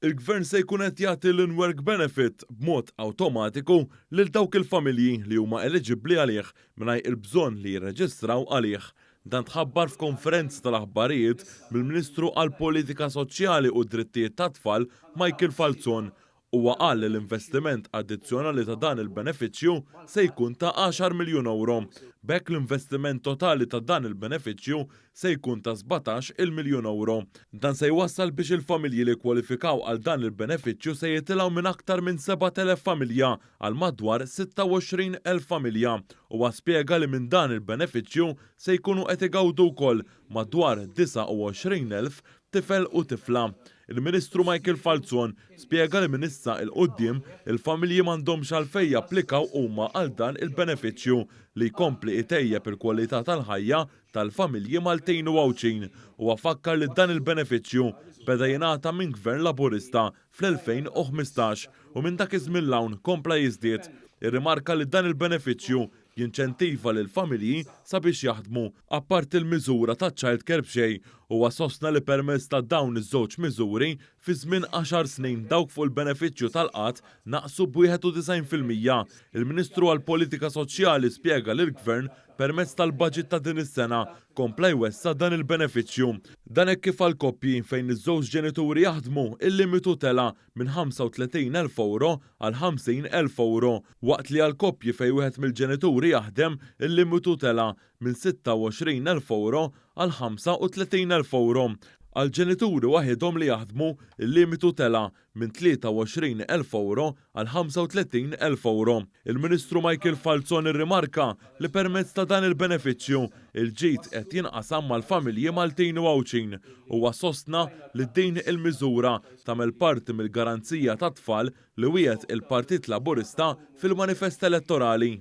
Il-Gvern se jkun qed jagħti l-in-work benefit b'mod awtomatiku lil dawk il-familji li huma eliġibbli għalih mingħajr il-bżonn li jirreġistraw għalih. Dan tħabbar f'konferenza tal-aħbarijiet mill-Ministru għall-Politika Soċjali u d-Drittijiet tat-Tfal Michael Falzon. Huwa qal li l-investiment addizzjonali ta' dan il-benefiċċju se jkun ta' 10 miljun euro. B'hekk l-investiment totali ta' dan il-benefiċċju se jkun ta' 17 miljun euro. Dan se jwassal biex il-familji li kwalifikaw għal dan il-benefiċċju se jitilgħu minn aktar minn 7,000 familja għal madwar 26,000 familja. Huwa spjega li minn dan il-benefiċċju se jkunu qed igawdu wkoll madwar 29,000 tifel u tifla. Il-Ministru Michael Falzon spjega li minn issa il-qudiem il-familji m'għandhomx għalfejn japplikaw huma għal dan il-benefiċċju li jkompli itejjeb il-kwalità tal-ħajja tal-familji Maltin u Għawċin. Huwa fakkar li dan il-benefiċċju beda jingħata minn Gvern Laburista fl-2015 u minn dak iż-żmien l-hawn kompla jiżdied. Irrimarka li dan il-benefiċċju jinċentiva lil familji sabiex jaħdmu apparti l-miżura ta' Child Care b'xejn huwa sostna li permezz ta' dawn iż-żewġ miżuri fi żmien 10 snin dawk fuq il-benefiċċju tal-qatt naqsu b'91%. Il-Ministru għall-Politika Soċjali spjega li l-Gvern permezz tal-baġit ta' din is-sena kompla jwessa dan il-benefiċċju. Dan hekk kif għal koppji fejn iż-żewġ ġenituri jaħdmu il-limitu tela minn 35,000 euro għal 50,000 euro, waqt li għal koppji fejn wieħed mill-ġenituri jaħdem il-limitu tela minn 26,000 euro għal 35,000 euro. Għal ġenituri waħedhom li jaħdmu il-limitu tela minn 23,000 euro għal 35,000 euro. Il-Ministru Michael Falzon irrimarka li permezz ta' dan il-benefiċċju il-ġid qed jinqasam mal-familji Maltin u Għawċin. Huwa sostna li din il-miżura tagħmel parti mill-garanzija tat-tfal li wiegħed il-Partit Laburista fil-manifest elettorali.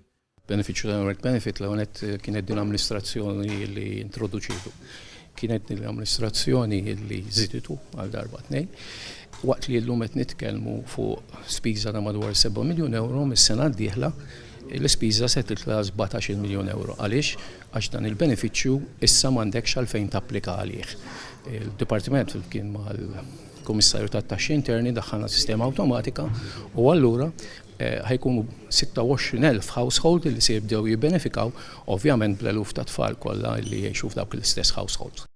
Benefiċċju tal-work benefit l-għonet kienet din l-amministrazzjoni li introduċitu. Kienet l-amministrazzjoni li ziditu għal darba tnejn. Waqt li l-lum qed nitkellmu fuq spiża ta' madwar 7 miljun euro mis-sena d-dieħla, l-ispiża se titla' 17 miljun euro. Għaliex? Għax dan il-benefiċċju issa m'għandekx għalfejn tapplika għalih. Il-Dipartiment kien mal-Kummissarju tat-Taxxi Interni daħħalna sistema awtomatika u allura ħajkunu 26,000 household li se jibdew jibbenefikaw, ovvjament bl-eluf ta' tfal kollha li jgħixu f'dawk l-istess households.